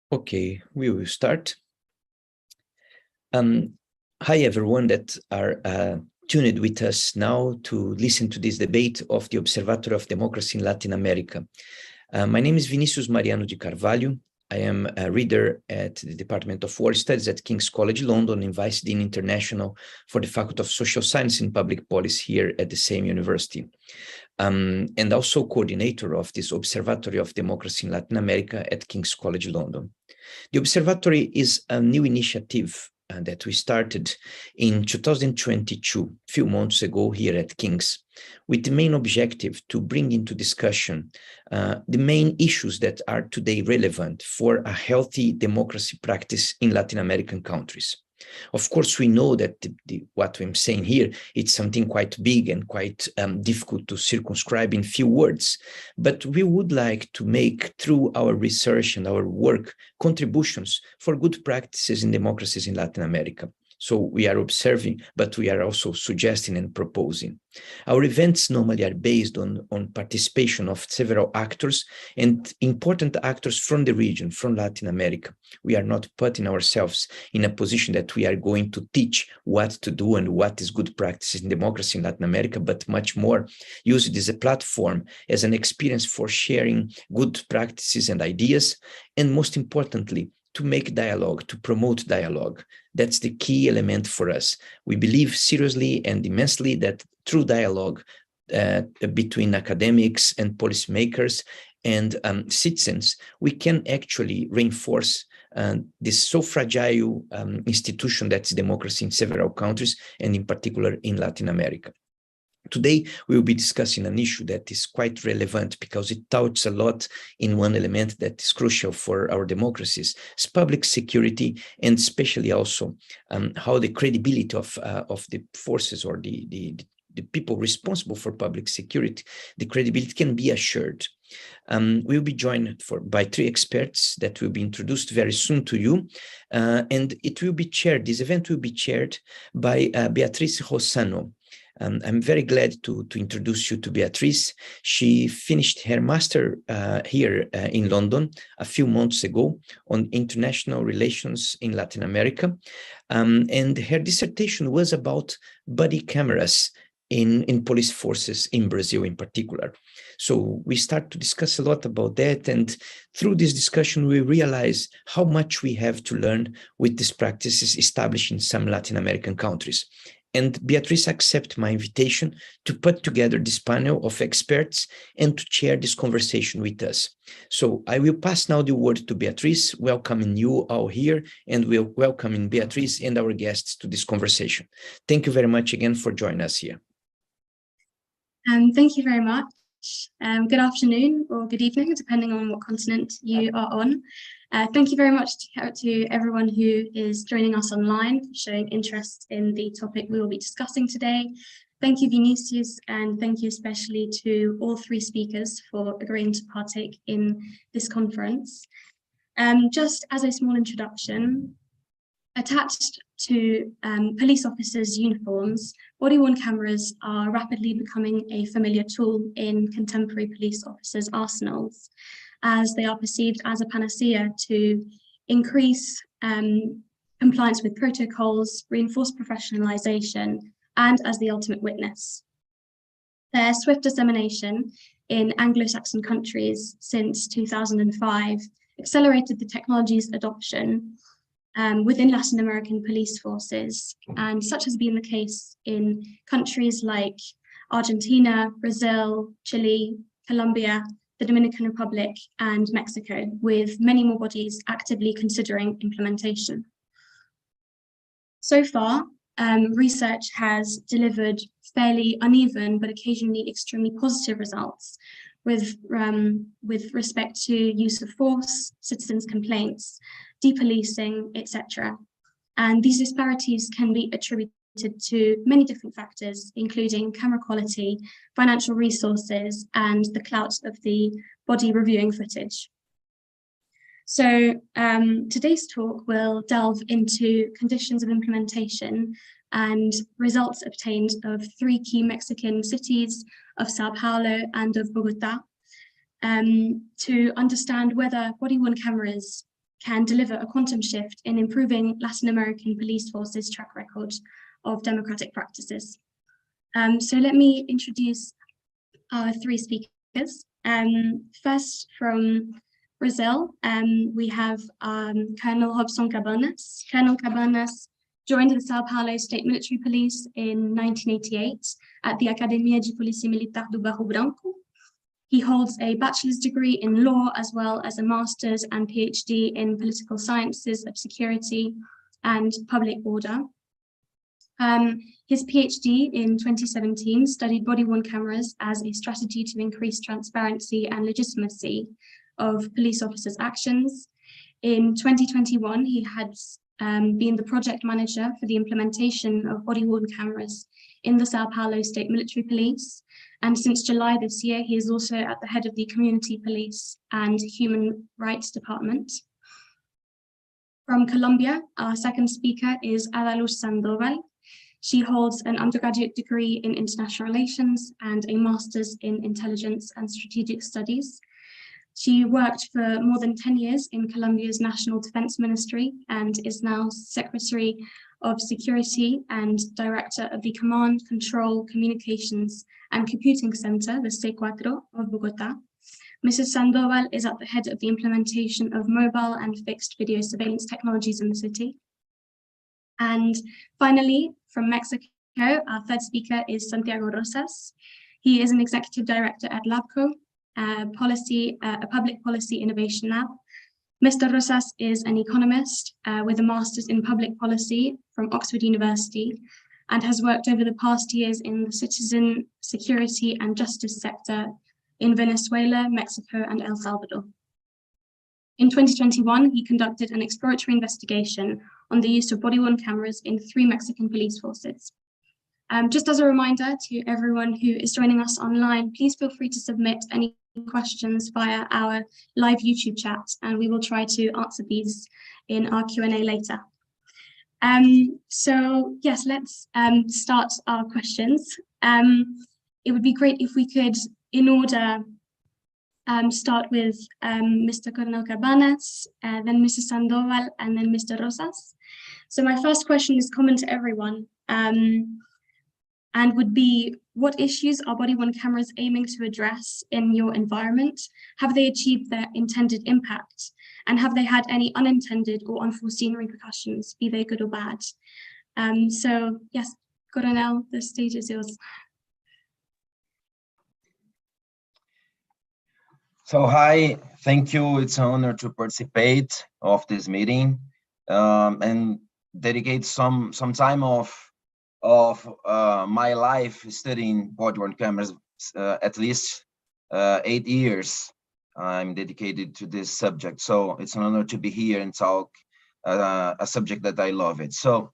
Okay, we will start. Hi, everyone that are tuned with us now to listen to this debate of the Observatory of Democracy in Latin America. My name is Vinicius Mariano de Carvalho. I am a reader at the Department of War Studies at King's College London and Vice Dean International for the Faculty of Social Science and Public Policy here at the same university. And also coordinator of this Observatory of Democracy in Latin America at King's College London. The Observatory is a new initiative that we started in 2022, a few months ago here at King's, with the main objective to bring into discussion the main issues that are today relevant for a healthy democracy practice in Latin American countries. Of course, we know that what I'm saying here, it's something quite big and quite difficult to circumscribe in few words, but we would like to make, through our research and our work, contributions for good practices in democracies in Latin America. So we are observing, but we are also suggesting and proposing. Our events normally are based on participation of several actors and important actors from the region, from Latin America. We are not putting ourselves in a position that we are going to teach what to do and what is good practices in democracy in Latin America, but much more use it as a platform, as an experience for sharing good practices and ideas, and most importantly, to make dialogue, to promote dialogue. That's the key element for us. We believe seriously and immensely that through dialogue between academics and policymakers and citizens, we can actually reinforce this so fragile institution that's democracy in several countries, and in particular in Latin America. Today, we will be discussing an issue that is quite relevant because it touches a lot in one element that is crucial for our democracies. It's public security, and especially also how the credibility of the forces or the people responsible for public security, the credibility can be assured. We will be joined by three experts that will be introduced very soon to you, and it will be chaired. This event will be chaired by Beatriz Rossano. I'm very glad to introduce you to Beatriz. She finished her master here in London a few months ago on international relations in Latin America. And her dissertation was about body cameras in police forces in Brazil in particular. So we start to discuss a lot about that. And through this discussion, we realize how much we have to learn with these practices established in some Latin American countries. And Beatriz accepted my invitation to put together this panel of experts and to share this conversation with us. So I will pass now the word to Beatriz, welcoming you all here, and we'll welcoming Beatriz and our guests to this conversation. Thank you very much again for joining us here. Thank you very much. Good afternoon or good evening, depending on what continent you are on. Thank you very much to everyone who is joining us online, showing interest in the topic we will be discussing today. Thank you, Vinicius, and thank you especially to all three speakers for agreeing to partake in this conference. Just as a small introduction, attached to police officers' uniforms, body-worn cameras are rapidly becoming a familiar tool in contemporary police officers' arsenals, as they are perceived as a panacea to increase compliance with protocols, reinforce professionalisation, and as the ultimate witness. Their swift dissemination in Anglo-Saxon countries since 2005 accelerated the technology's adoption within Latin American police forces, and such has been the case in countries like Argentina, Brazil, Chile, Colombia, the Dominican Republic, and Mexico, with many more bodies actively considering implementation. So far, research has delivered fairly uneven but occasionally extremely positive results with respect to use of force, citizens' complaints, depolicing, etc. And these disparities can be attributed to many different factors, including camera quality, financial resources, and the clout of the body reviewing footage. So today's talk will delve into conditions of implementation and results obtained of three key Mexican cities of Sao Paulo and of Bogota, to understand whether body-worn cameras can deliver a quantum shift in improving Latin American police forces' track record of democratic practices. So let me introduce our three speakers. First, from Brazil, we have Colonel Robson Cabanas. Colonel Cabanas joined the Sao Paulo State Military Police in 1988 at the Academia de Polícia Militar do Barro Branco. He holds a bachelor's degree in law as well as a master's and PhD in political sciences of security and public order. His PhD in 2017 studied body-worn cameras as a strategy to increase transparency and legitimacy of police officers' actions. In 2021, he had been the project manager for the implementation of body-worn cameras in the Sao Paulo State Military Police. And since July this year, he is also at the head of the Community Police and Human Rights Department. From Colombia, our second speaker is Ada Sandoval. She holds an undergraduate degree in international relations and a master's in intelligence and strategic studies. She worked for more than 10 years in Colombia's National Defense Ministry and is now Secretary of Security and Director of the Command, Control, Communications and Computing Center, the C4 of Bogota. Mrs. Sandoval is at the head of the implementation of mobile and fixed video surveillance technologies in the city. And finally, from Mexico, our third speaker is Santiago Rosas. He is an executive director at LabCo, a public policy innovation lab. Mr. Rosas is an economist with a master's in public policy from Oxford University and has worked over the past years in the citizen security and justice sector in Venezuela, Mexico, and El Salvador. In 2021, he conducted an exploratory investigation on the use of body-worn cameras in 3 Mexican police forces. Just as a reminder to everyone who is joining us online, please feel free to submit any questions via our live YouTube chat, and we will try to answer these in our Q&A later. So yes, let's start our questions. It would be great if we could, in order, start with Mr. Colonel Cabanas, then Mrs. Sandoval, and then Mr. Rosas. So my first question is common to everyone, and would be, what issues are body-worn cameras aiming to address in your environment? Have they achieved their intended impact? And have they had any unintended or unforeseen repercussions, be they good or bad? So yes, Coronel, the stage is yours. So hi, thank you. It's an honor to participate of this meeting and dedicate some time of my life studying body-worn cameras. At least 8 years I'm dedicated to this subject. So it's an honor to be here and talk a subject that I love it. So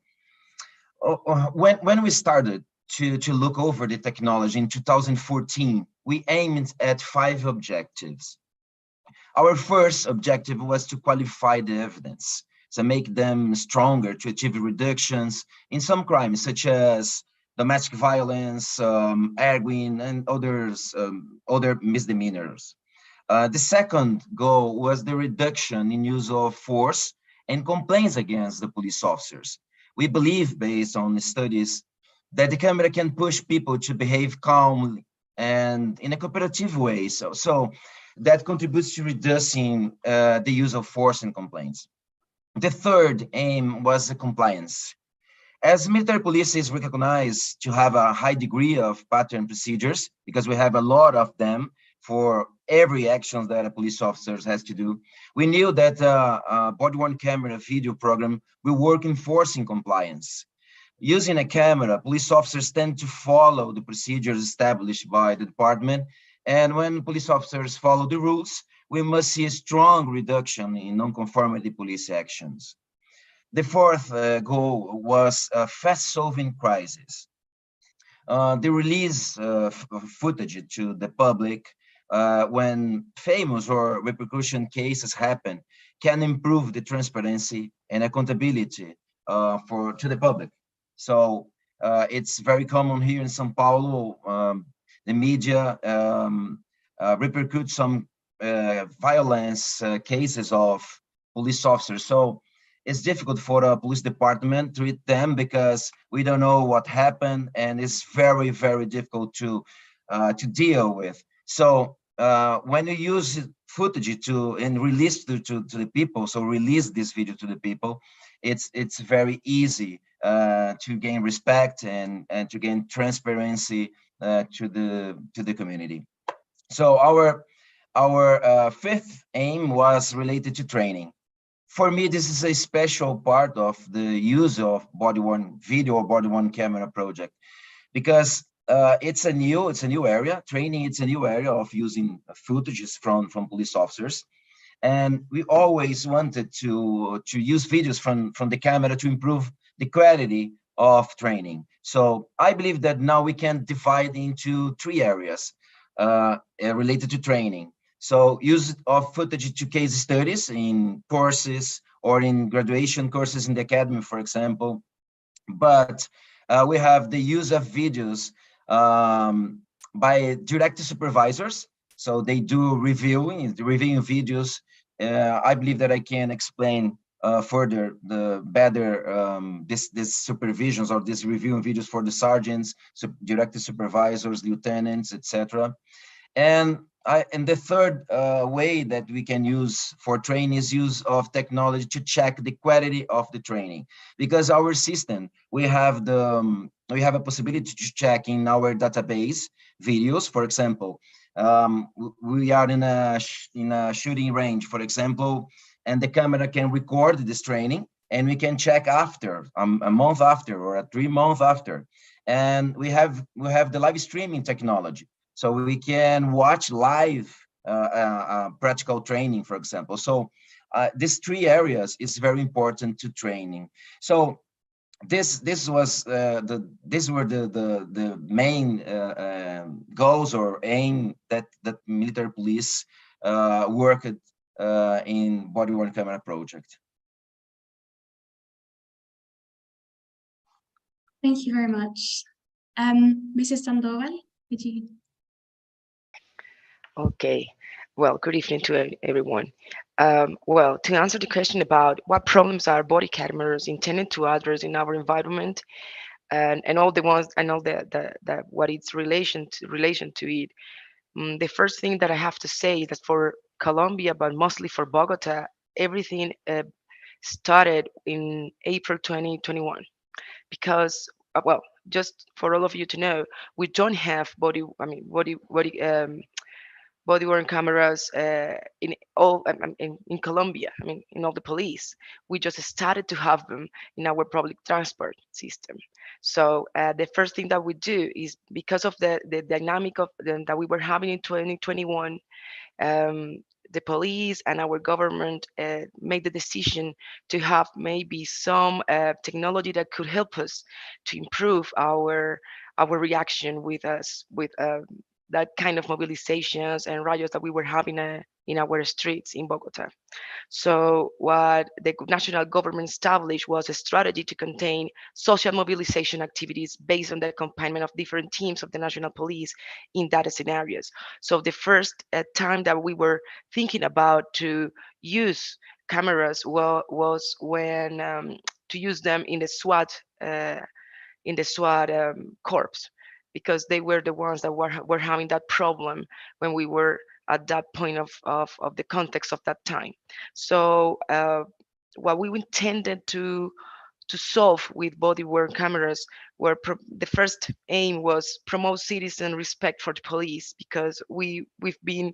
when we started to look over the technology in 2014, we aimed at 5 objectives. Our first objective was to qualify the evidence, to make them stronger, to achieve reductions in some crimes, such as domestic violence, arguing, and other misdemeanors. The second goal was the reduction in use of force and complaints against the police officers. We believe, based on the studies, that the camera can push people to behave calmly and in a cooperative way. So that contributes to reducing the use of force and complaints. The third aim was the compliance. As military police is recognized to have a high degree of pattern procedures, because we have a lot of them for every action that a police officer has to do, we knew that a body-worn camera video program will work in forcing compliance. Using a camera, police officers tend to follow the procedures established by the department, and when police officers follow the rules, we must see a strong reduction in non-conformity police actions. The fourth goal was fast-solving crises. The release of footage to the public when famous or repercussion cases happen can improve the transparency and accountability to the public. So it's very common here in São Paulo. The media repercute some violence cases of police officers. So it's difficult for the police department to treat them because we don't know what happened, and it's very, very difficult to deal with. So when you use footage and release to the people, so release this video to the people, it's very easy to gain respect and to gain transparency to the community. So our fifth aim was related to training. For me, this is a special part of the use of body-worn video or body-worn camera project, because it's a new area. Training, it's a new area of using footages from police officers, and we always wanted to use videos from the camera to improve the quality of training. So I believe that now we can divide into three areas related to training. So use of footage to case studies in courses or in graduation courses in the academy, for example. But we have the use of videos by direct supervisors. So they do reviewing videos. I believe that I can explain further the better this supervisions or this reviewing videos for the sergeants, direct supervisors, lieutenants, etc. And the third way that we can use for training is use of technology to check the quality of the training, because our system, we have a possibility to check in our database videos. For example, we are in a shooting range, for example, and the camera can record this training, and we can check after a month after or 3 months after. And we have the live streaming technology. So we can watch live practical training, for example. So these three areas is very important to training. So these were the main goals or aim that military police worked in body-worn camera project. Thank you very much. Mrs. Sandoval, could you? Okay, well, good evening to everyone. Well, to answer the question about what problems are body cameras intended to address in our environment, and all the ones and all the what its relation to it, the first thing that I have to say is that for Colombia, but mostly for Bogota, everything started in April 2021, because well, just for all of you to know, we don't have body-worn cameras in all in Colombia. I mean, in all the police, we just started to have them in our public transport system. So the first thing that we do is, because of the dynamic of that we were having in 2021, the police and our government made the decision to have maybe some technology that could help us to improve our reaction with that kind of mobilizations and riots that we were having in our streets in Bogota. So what the national government established was a strategy to contain social mobilization activities based on the accompaniment of different teams of the national police in that scenarios. So the first time that we were thinking about to use cameras was when to use them in the SWAT corps, because they were the ones that were having that problem when we were at that point of the context of that time. So what we intended to solve with body-worn cameras were the first aim was promote citizen respect for the police, because we've been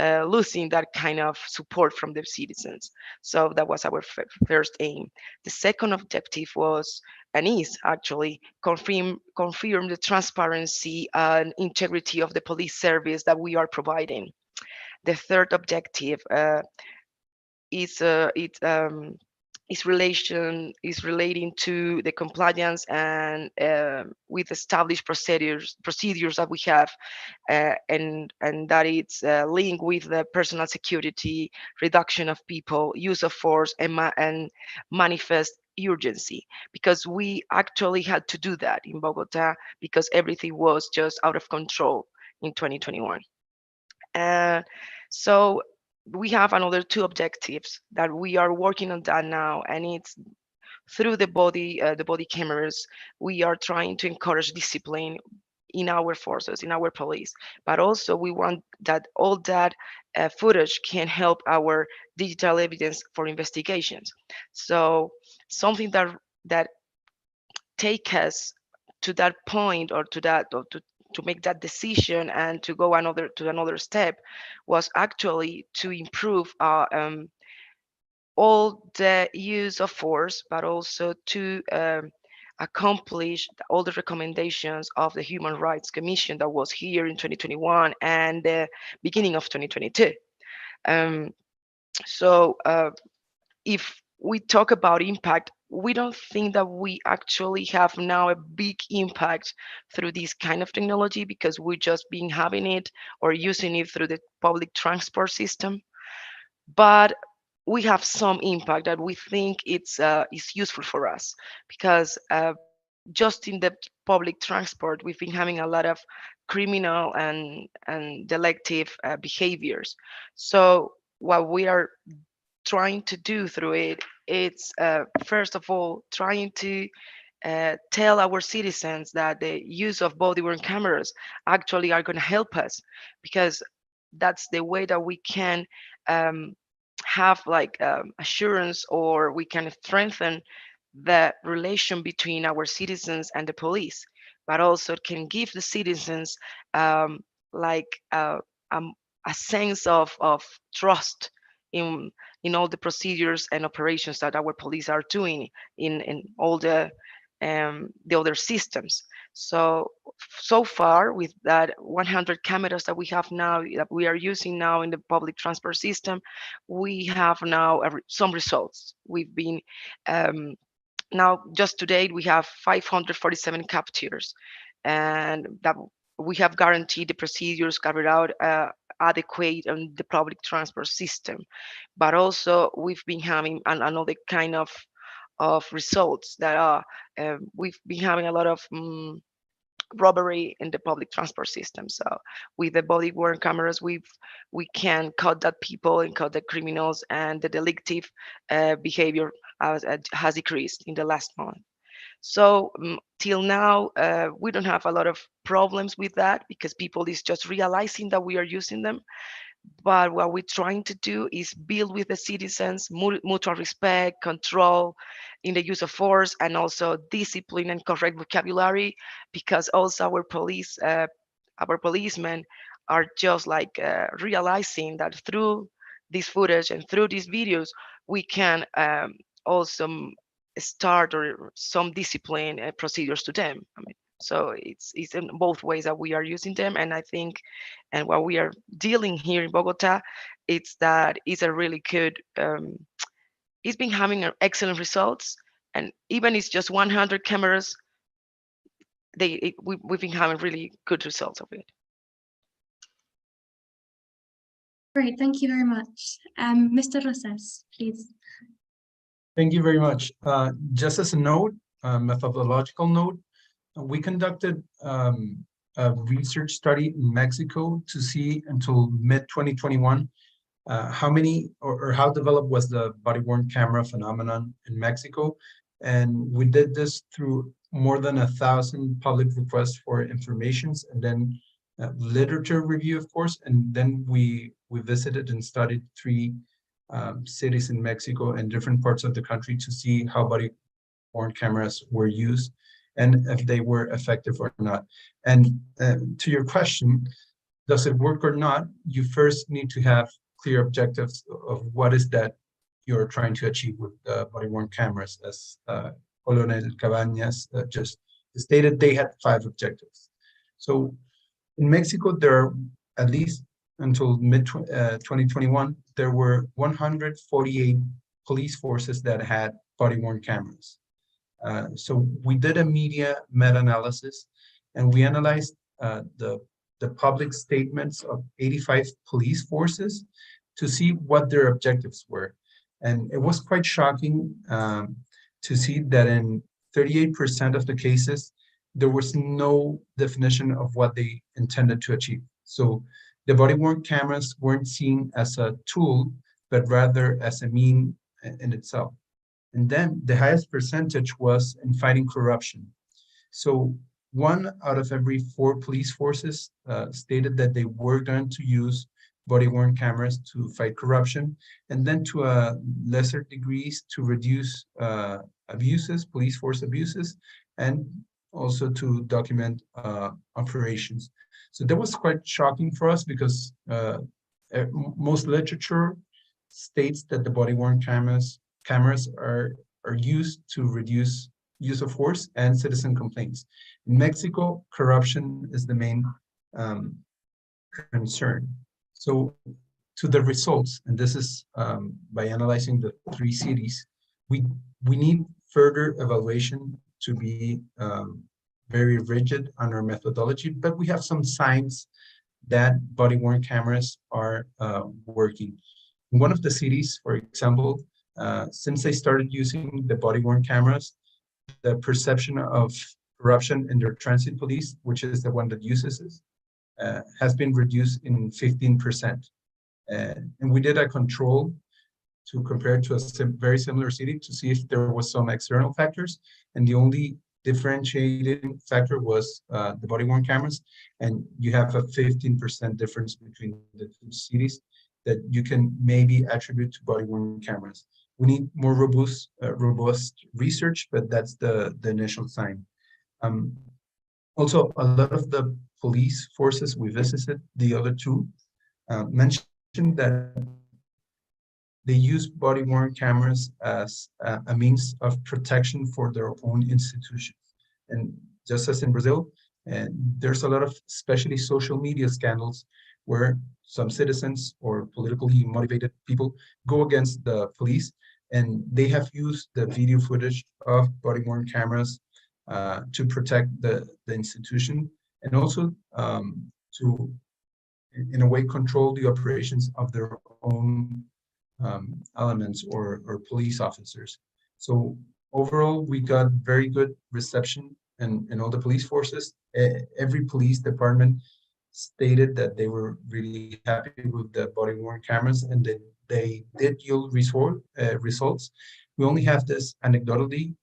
losing that kind of support from the citizens. So that was our first aim. The second objective was, and is actually, confirm the transparency and integrity of the police service that we are providing. The third objective is relating to the compliance and with established procedures that we have, and that it's linked with the personal security, reduction of people, use of force, and manifest urgency, because we actually had to do that in Bogota because everything was just out of control in 2021. So we have another two objectives that we are working on that now, and it's through the body cameras. We are trying to encourage discipline in our forces, in our police, but also we want that all that footage can help our digital evidence for investigations. So something that take us to that point, or to that, or to make that decision and to go another step, was actually to improve all the use of force, but also to accomplish all the recommendations of the Human Rights Commission that was here in 2021 and the beginning of 2022. Um, so if we talk about impact, we don't think that we actually have now a big impact through this kind of technology, because we've just been having it or using it through the public transport system. But we have some impact that we think is useful for us, because just in the public transport, we've been having a lot of criminal and delictive behaviors. So what we are trying to do through it, it's first of all trying to tell our citizens that the use of body-worn cameras actually are going to help us, because that's the way that we can um, have like assurance, or we can strengthen the relation between our citizens and the police, but also it can give the citizens like um, a sense of trust in all the procedures and operations that our police are doing in all the other systems. So far, with that 100 cameras that we have now, that we are using now in the public transport system, we have now some results. We've been now, just to date, we have 547 captures, and that we have guaranteed the procedures carried out adequate on the public transport system. But also we've been having another kind of results that are we've been having a lot of robbery in the public transport system. So with the body worn cameras, we can cut that people and cut the criminals, and the delictive behavior has decreased in the last month. So till now, we don't have a lot of problems with that, because people is just realizing that we are using them. But what we're trying to do is build with the citizens mutual respect, control in the use of force, and also discipline and correct vocabulary, because also our policemen are just like realizing that through this footage and through these videos, we can also start or some discipline procedures to them. I mean, so it's in both ways that we are using them, and I think, and what we are dealing here in Bogota, it's a really good. It's been having excellent results, and even it's just 100 cameras, we've been having really good results of it. Great, thank you very much. Mr. Rosas, please. Thank you very much. Just as a note, methodological note, we conducted a research study in Mexico to see until mid-2021 how many or how developed was the body-worn camera phenomenon in Mexico. And we did this through more than 1,000 public requests for informations, and then literature review, of course. And then we visited and studied 3 cities in Mexico and different parts of the country to see how body-worn cameras were used and if they were effective or not. And to your question, does it work or not? You first need to have clear objectives of what is that you're trying to achieve with body-worn cameras. As Colonel Cabañas just stated, they had 5 objectives. So in Mexico, there are, at least until mid-2021, there were 148 police forces that had body-worn cameras. So we did a media meta-analysis, and we analyzed the public statements of 85 police forces to see what their objectives were. And it was quite shocking to see that in 38% of the cases, there was no definition of what they intended to achieve. So The body-worn cameras weren't seen as a tool, but rather as a mean in itself. And then the highest percentage was in fighting corruption. So 1 out of every 4 police forces stated that they were going to use body-worn cameras to fight corruption, and then to a lesser degrees to reduce abuses, police force abuses, and also to document operations. So that was quite shocking for us because most literature states that the body-worn cameras are used to reduce use of force and citizen complaints. In Mexico, corruption is the main concern. So to the results, and this is by analyzing the 3 cities, we need further evaluation to be very rigid on our methodology, but we have some signs that body-worn cameras are working. In one of the cities, for example, since they started using the body-worn cameras, the perception of corruption in their transit police, which is the one that uses this, has been reduced in 15%. And we did a control to compare to a very similar city to see if there was some external factors. And the only differentiating factor was the body-worn cameras. And you have a 15% difference between the 2 cities that you can maybe attribute to body-worn cameras. We need more robust research, but that's the initial sign. Also, a lot of the police forces we visited, the other 2, mentioned that they use body-worn cameras as a means of protection for their own institutions. And just as in Brazil, there's a lot of, especially social media scandals, where some citizens or politically motivated people go against the police, and they have used the video footage of body-worn cameras to protect the institution, and also to, in a way, control the operations of their own elements or police officers. So overall, we got very good reception in all the police forces. Every police department stated that they were really happy with the body-worn cameras and that they did yield results. We only have this anecdotally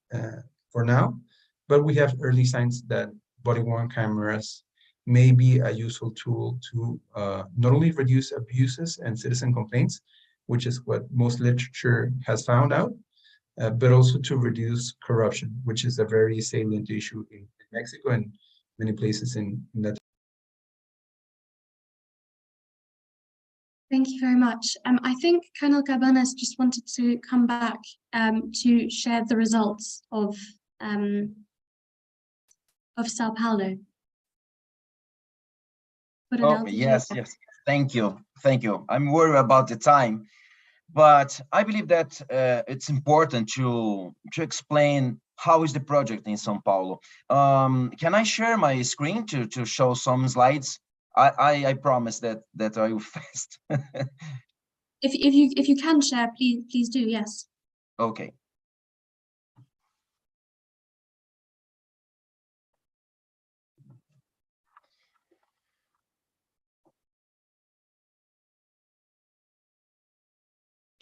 for now, but we have early signs that body-worn cameras may be a useful tool to not only reduce abuses and citizen complaints, which is what most literature has found out, but also to reduce corruption, which is a very salient issue in Mexico and many places in Latin. Thank you very much. I think Colonel Cabanas just wanted to come back to share the results of Sao Paulo. Oh, yes. Thank you. I'm worried about the time, but I believe that it's important to explain how is the project in São Paulo. Can I share my screen to show some slides? I promise that I will fast. If you can share, please do. Yes. Okay.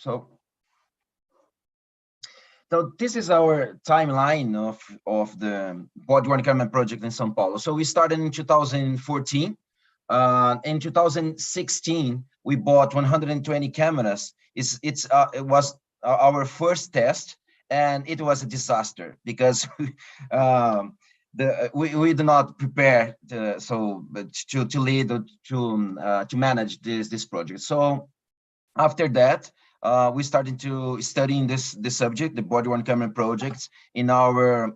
So this is our timeline of the body-worn camera project in São Paulo. So we started in 2014. In 2016, we bought 120 cameras. It was our first test, and it was a disaster because we did not prepare to lead or to manage this project. So after that, we started to studying this subject, the body-worn camera projects, in our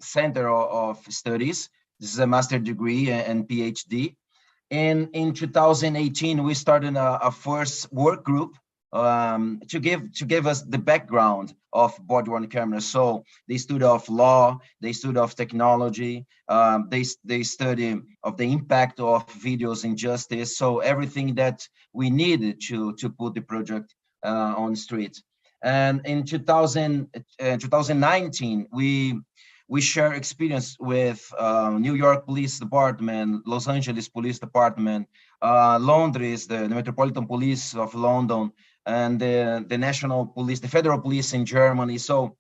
center of studies. This is a master's degree and PhD. And in 2018, we started a first work group to give us the background of body-worn cameras. So they study of law, they study of technology, they study of the impact of videos in justice. So everything that we needed to put the project on the street. And in 2019, we share experience with New York Police Department, Los Angeles Police Department, Londres, the Metropolitan Police of London, and the National Police, the Federal Police in Germany. So,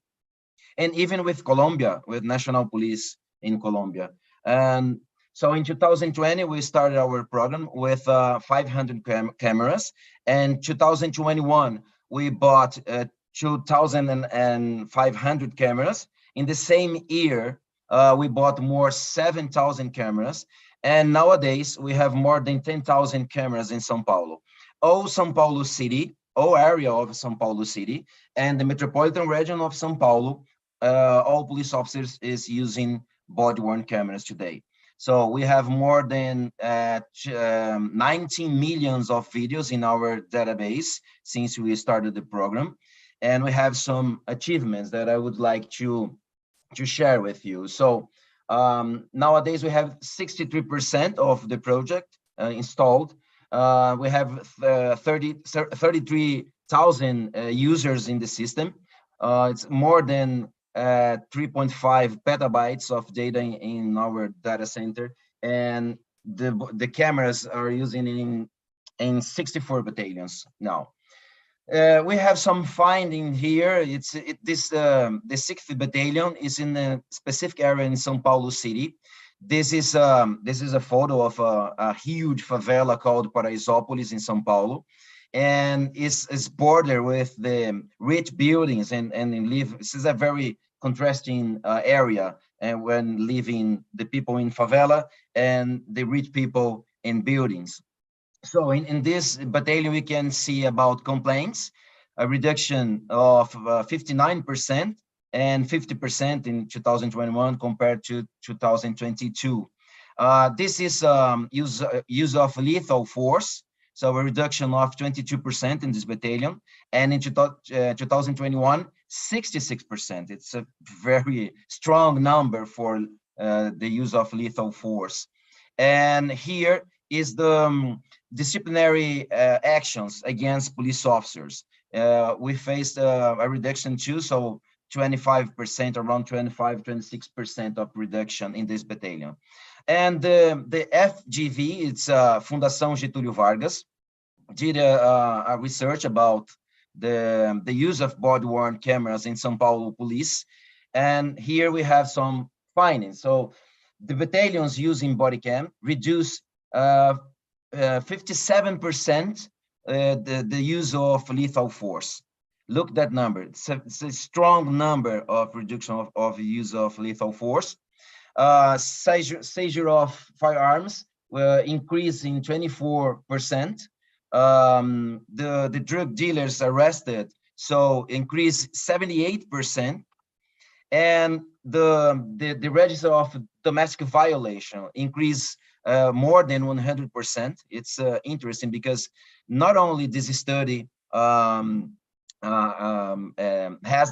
and even with Colombia, with National Police in Colombia. And so in 2020, we started our program with 500 cameras. And 2021, we bought 2,500 cameras. In the same year, we bought more 7,000 cameras. And nowadays, we have more than 10,000 cameras in São Paulo. All São Paulo city, all area of São Paulo city, and the metropolitan region of São Paulo, all police officers is using body-worn cameras today. So we have more than 19 millions of videos in our database since we started the program. And we have some achievements that I would like to share with you. So nowadays we have 63% of the project installed. We have 33,000 users in the system. It's more than 3.5 petabytes of data in our data center, and the cameras are using in 64 battalions now. We have some finding here. The 6th battalion is in a specific area in São Paulo city. This is a photo of a huge favela called Paraisópolis in São Paulo, and is bordered with the rich buildings and this is a very contrasting area, and when living the people in favela and the rich people in buildings. So in this battalion, we can see about complaints, a reduction of 59% and 50% in 2021 compared to 2022. This is use of lethal force, so a reduction of 22% in this battalion, and in 2021, 66%. It's a very strong number for the use of lethal force. And here is the disciplinary actions against police officers. We faced a reduction too, so 25%, around 26% of reduction in this battalion. And the FGV, it's Fundação Getúlio Vargas, did a research about the use of body-worn cameras in São Paulo police. And here we have some findings. So the battalions using body cam reduce 57% the use of lethal force. Look at that number. It's a strong number of reduction of use of lethal force. Seizure of firearms increased in 24%. The drug dealers arrested, so increased 78%. And the register of domestic violation increased more than 100%. It's interesting because not only this study has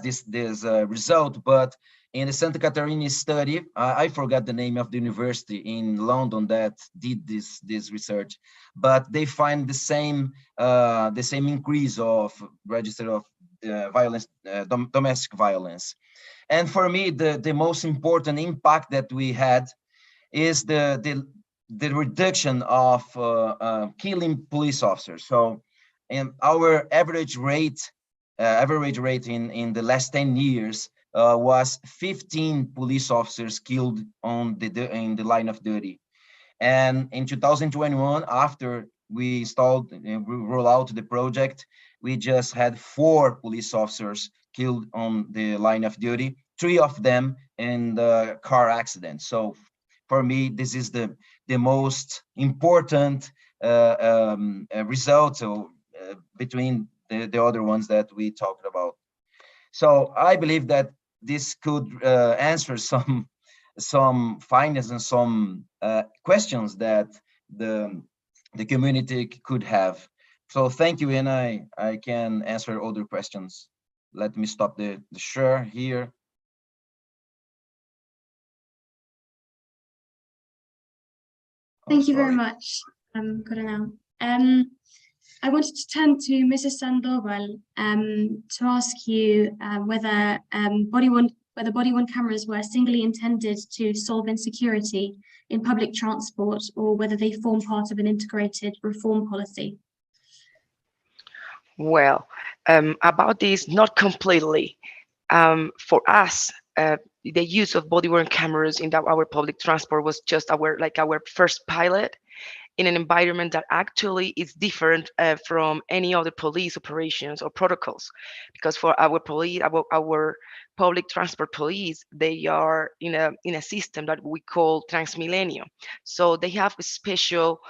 this result, but in the Santa Catarina study, I forgot the name of the university in London that did this research, but they find the same increase of register of violence, domestic violence. And for me, the most important impact that we had is the reduction of killing police officers. So, our average rate in the last 10 years was 15 police officers killed in the line of duty. And in 2021, after we roll out the project, we just had 4 police officers killed on the line of duty, 3 of them in the car accident. So for me, this is the most important result between the other ones that we talked about. So I believe that this could answer some findings and some questions that the community could have. So thank you, and I can answer other questions. Let me stop the share here. Thank you very much, Coronel. I wanted to turn to Mrs. Sandoval to ask you whether body-worn whether body-worn cameras were singly intended to solve insecurity in public transport or whether they form part of an integrated reform policy? Well, about this, not completely. For us, the use of body-worn cameras in our public transport was just our first pilot in an environment that actually is different from any other police operations or protocols. Because for our police, our public transport police, they are in a system that we call Transmilenio. So they have special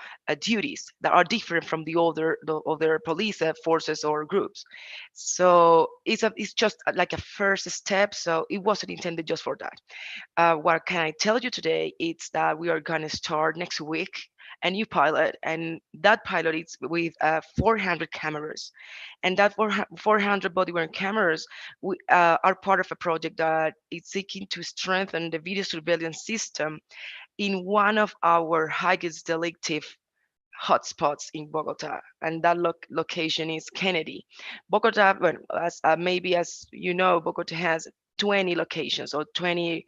duties that are different from the other police forces or groups. So it's just like a first step. So it wasn't intended just for that. What can I tell you today? It's that we are going to start next week a new pilot, and that pilot is with 400 cameras, and that 400 body-worn cameras are part of a project that is seeking to strengthen the video surveillance system in one of our highest delictive hotspots in Bogota, and that location is Kennedy. Bogota, well, as you know, Bogota has 20 locations or 20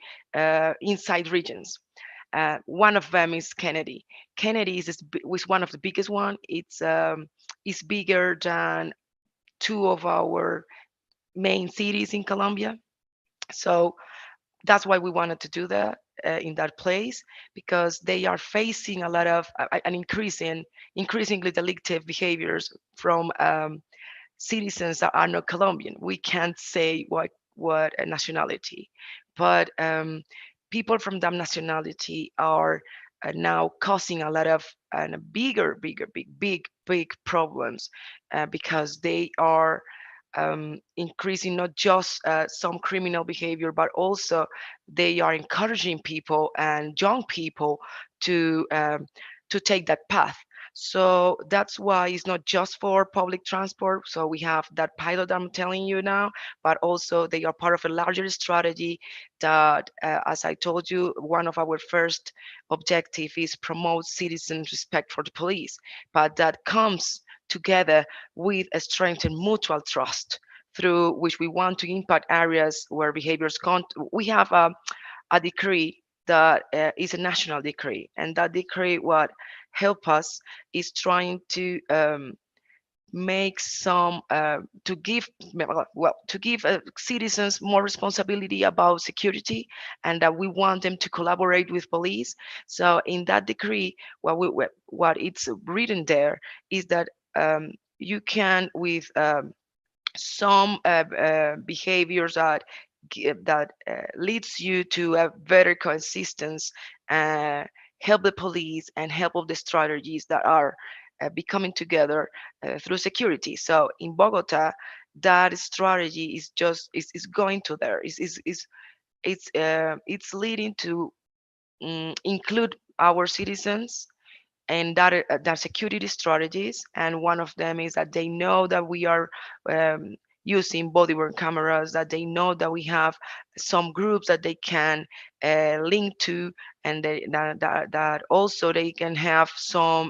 inside regions. One of them is Kennedy. Kennedy is one of the biggest one. It's bigger than two of our main cities in Colombia. So that's why we wanted to do that in that place, because they are facing a lot of an increasingly delictive behaviors from citizens that are not Colombian. We can't say what a nationality, but people from that nationality are now causing a lot of big problems because they are increasing not just some criminal behavior, but also they are encouraging people and young people to take that path. So that's why it's not just for public transport. So we have that pilot I'm telling you now, but also they are part of a larger strategy that, as I told you, one of our first objective is promote citizen respect for the police. But that comes together with a strengthened mutual trust through which we want to impact areas where behaviors can't. We have a decree that is a national decree, and that decree what help us is trying to make some to give citizens more responsibility about security, and that we want them to collaborate with police. So in that decree, what it's written there is that you can with some behaviors that leads you to a better consistency, help the police and help of the strategies that are becoming together through security. So in Bogota, that strategy is just is going to there. It's leading to include our citizens and that security strategies. And one of them is that they know that we are using body-worn cameras, that they know that we have some groups that they can link to, and that also they can have some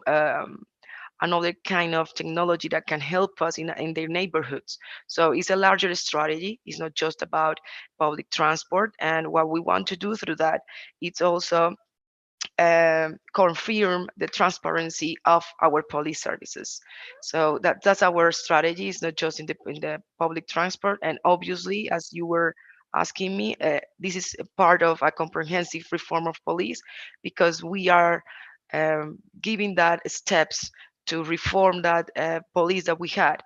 another kind of technology that can help us in their neighborhoods. So it's a larger strategy. It's not just about public transport. And what we want to do through that, it's also confirm the transparency of our police services. So that's our strategy. It's not just in the public transport. And obviously, as you were asking me, this is a part of a comprehensive reform of police, because we are giving that steps to reform that police that we had.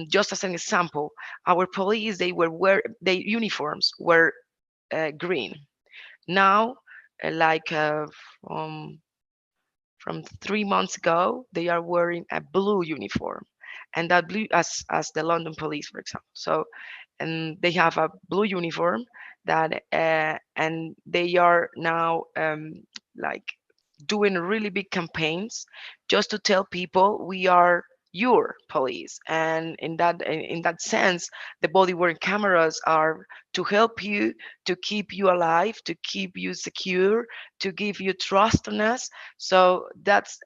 Just as an example, our police, their uniforms were green. Now, like from 3 months ago, they are wearing a blue uniform, and that blue as the London police, for example. So, and they have a blue uniform that, and they are now like doing really big campaigns just to tell people we are your police. And in that sense, the body worn cameras are to help you, to keep you alive, to keep you secure, to give you trust on us. So that's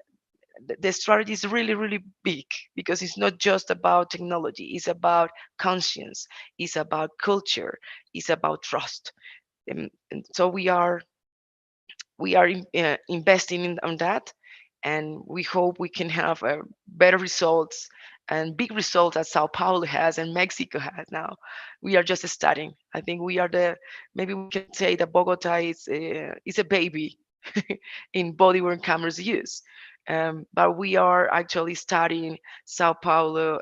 the strategy is really, really big, because it's not just about technology, it's about conscience, it's about culture, it's about trust. And so we are investing on that, and we hope we can have better results and big results as Sao Paulo has and Mexico has now. We are just starting. I think we are maybe we can say that Bogota is a baby in body worn cameras use. But we are actually studying Sao Paulo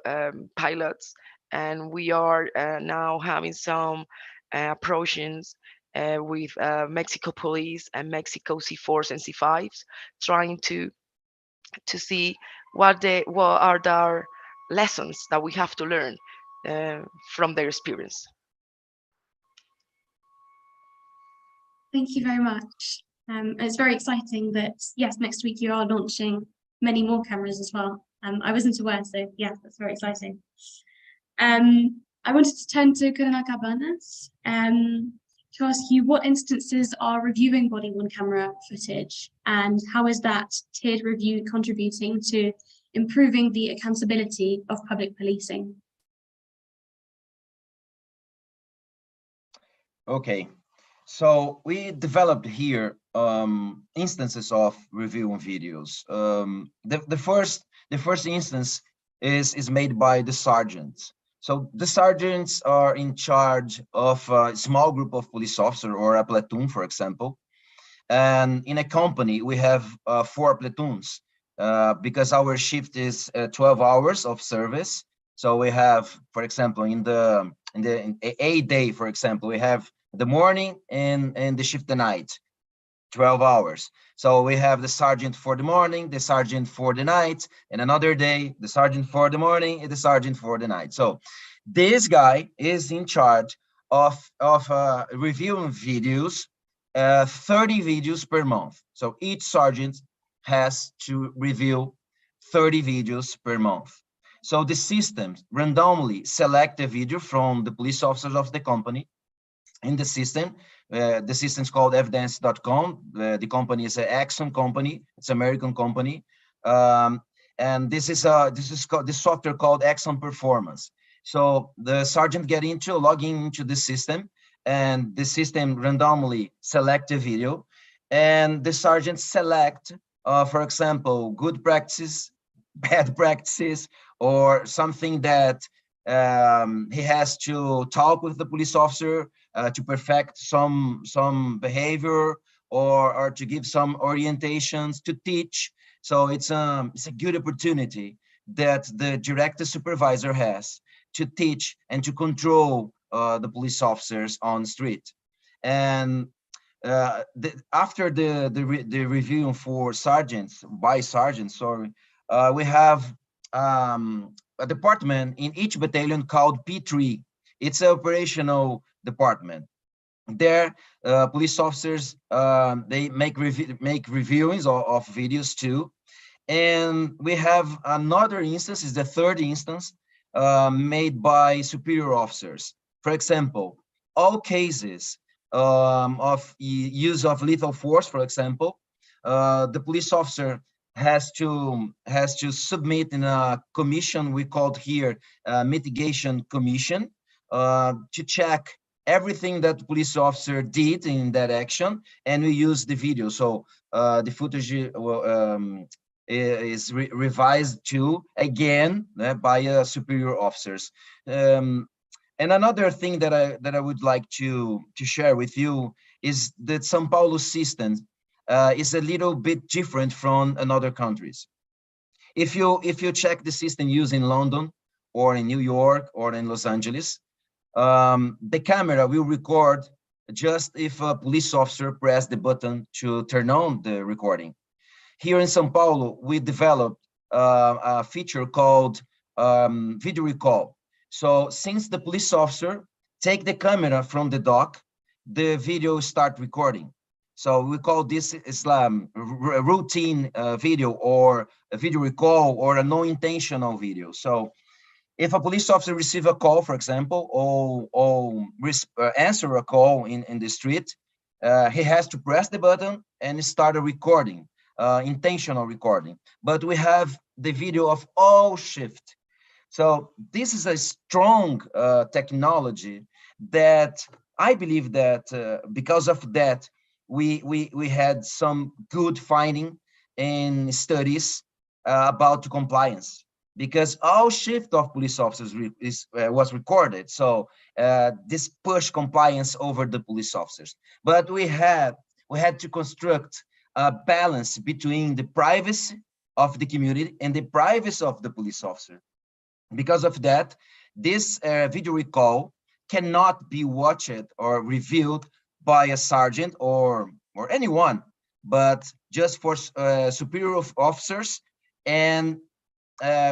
pilots, and we are now having some approaches with Mexico Police and Mexico C4s and C5s, trying to see what are the lessons that we have to learn from their experience. Thank you very much. It's very exciting that, yes, next week you are launching many more cameras as well. I wasn't aware, so yeah, that's very exciting. I wanted to turn to Colonel Cabanas to ask you what instances are reviewing body-worn camera footage, and how is that tiered review contributing to improving the accountability of public policing? Okay, so we developed here instances of reviewing videos. The first instance is made by the sergeants. So the sergeants are in charge of a small group of police officers or a platoon, for example. And in a company, we have 4 platoons because our shift is 12 hours of service. So we have, for example, in a day, for example, we have the morning and the shift the night, 12 hours. So we have the sergeant for the morning, the sergeant for the night, and another day, the sergeant for the morning and the sergeant for the night. So this guy is in charge of reviewing videos, 30 videos per month. So each sergeant has to review 30 videos per month. So the system randomly select a video from the police officers of the company in the system. The system's called evidence.com. The company is an Axon company. It's an American company. And this software called Axon Performance. So the sergeant logging into the system, and the system randomly select a video, and the sergeant select, for example, good practices, bad practices, or something that he has to talk with the police officer to perfect some behavior, or to give some orientations, to teach. So it's a good opportunity that the direct supervisor has to teach and to control the police officers on the street. And after the review for sergeants, by sergeants, sorry, we have a department in each battalion called P3. It's an operational department. There, police officers, they make reviewings of videos too. And we have another instance, is the third instance, made by superior officers. For example, all cases of use of lethal force, for example, the police officer has to submit in a commission we called here mitigation commission to check everything that the police officer did in that action, and we use the video. So the footage is revised to again by superior officers. And another thing that I would like to share with you is that São Paulo system is a little bit different from another countries. If you check the system used in London or in New York or in Los Angeles, the camera will record just if a police officer pressed the button to turn on the recording. Here in São Paulo, we developed a feature called video recall. So since the police officer take the camera from the dock, the video start recording. So we call this Islam routine video, or a video recall, or a no-intentional video. So if a police officer receive a call, for example, or answer a call in the street, he has to press the button and start a recording. intentional recording, but we have the video of all shift. So this is a strong technology that I believe that because of that, we had some good finding in studies about compliance, because all shift of police officers was recorded. So this push compliance over the police officers. But we had to construct a balance between the privacy of the community and the privacy of the police officer. Because of that, this video recall cannot be watched or reviewed by a sergeant or anyone, but just for superior officers, and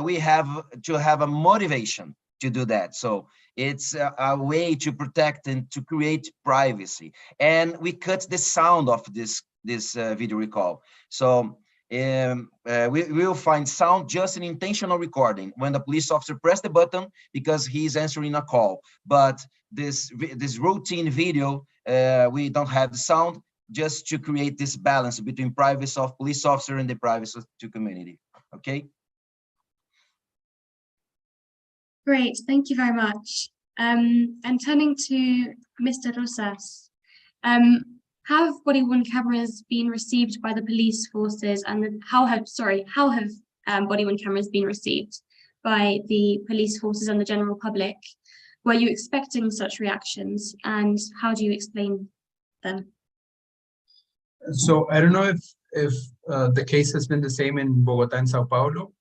we have to have a motivation to do that. So it's a way to protect and to create privacy. And we cut the sound of this video recall. So we will find sound just an intentional recording when the police officer press the button because he's answering a call. But this routine video, we don't have the sound, just to create this balance between privacy of police officer and the privacy to community. Okay. Great, thank you very much. And turning to Mr. Rosas, have body-worn cameras been received by the police forces, and how have body-worn cameras been received by the police forces and the general public? Were you expecting such reactions, and how do you explain them? So I don't know if the case has been the same in Bogotá and Sao Paulo,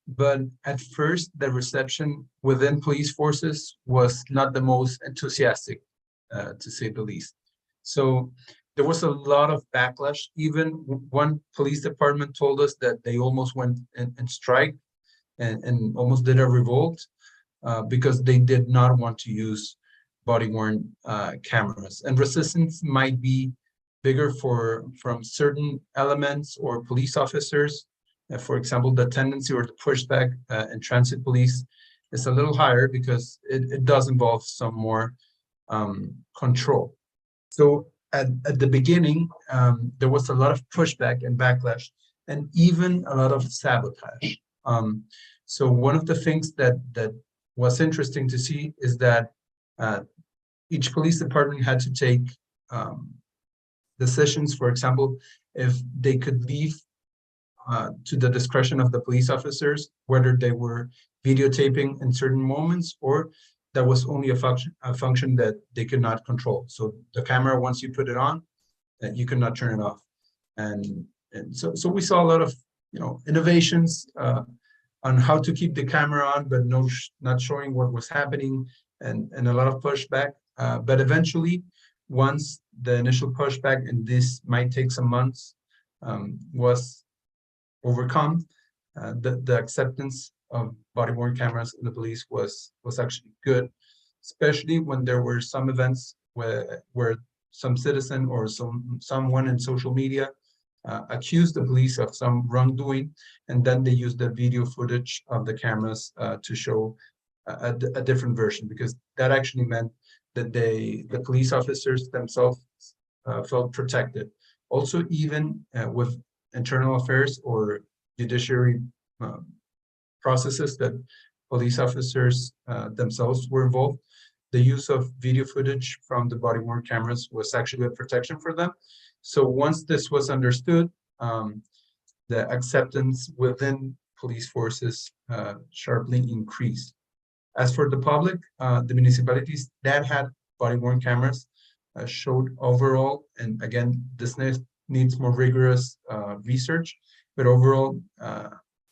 but at first the reception within police forces was not the most enthusiastic, to say the least. So there was a lot of backlash. Even one police department told us that they almost went and strike and almost did a revolt because they did not want to use body-worn cameras. And resistance might be bigger from certain elements or police officers. For example, the tendency or the pushback in transit police is a little higher because it does involve some more control. So at the beginning, there was a lot of pushback and backlash, and even a lot of sabotage. So one of the things that was interesting to see is that each police department had to take decisions. For example, if they could leave to the discretion of the police officers whether they were videotaping in certain moments, or that was only a function that they could not control. So the camera, once you put it on, you cannot turn it off. And so we saw a lot of innovations on how to keep the camera on, but not showing what was happening, and a lot of pushback. But eventually, once the initial pushback, and this might take some months, was overcome, the acceptance of body-worn cameras in the police was actually good, especially when there were some events where some citizen or someone in social media accused the police of some wrongdoing, and then they used the video footage of the cameras to show a different version, because that actually meant that the police officers themselves felt protected. Also, even with internal affairs or judiciary processes that police officers themselves were involved, the use of video footage from the body-worn cameras was actually a protection for them. So once this was understood, the acceptance within police forces sharply increased. As for the public, the municipalities that had body-worn cameras showed overall, and again, this needs more rigorous research, but overall,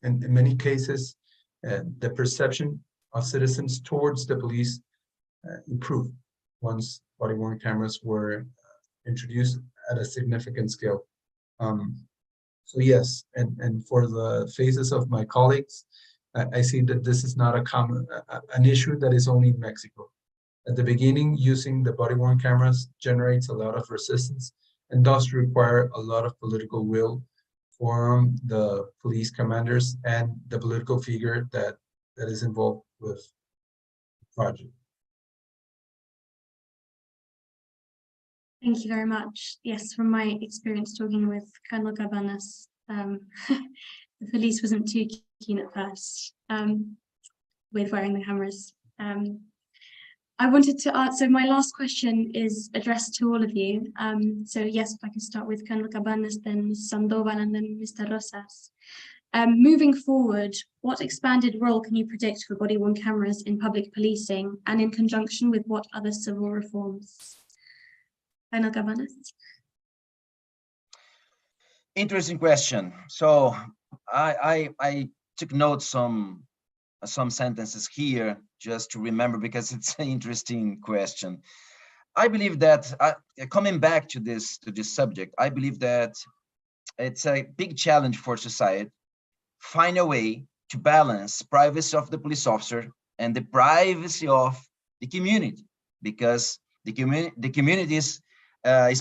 in many cases, the perception of citizens towards the police improved once body-worn cameras were introduced at a significant scale. So yes, and for the faces of my colleagues, I see that this is not an issue that is only in Mexico. At the beginning, using the body-worn cameras generates a lot of resistance and does require a lot of political will from the police commanders and the political figure that is involved with the project. Thank you very much. Yes, from my experience talking with Colonel Cabanas, the police wasn't too keen at first with wearing the cameras. I wanted to answer, my last question is addressed to all of you. So yes, if I can start with Colonel Cabanas, then Ms. Sandoval, and then Mr. Rosas. Moving forward, what expanded role can you predict for body-worn cameras in public policing, and in conjunction with what other civil reforms? Colonel Cabanas. Interesting question. So I took note some sentences here just to remember, because it's an interesting question. I believe that coming back to this subject, I believe that it's a big challenge for society find a way to balance privacy of the police officer and the privacy of the community, because the community is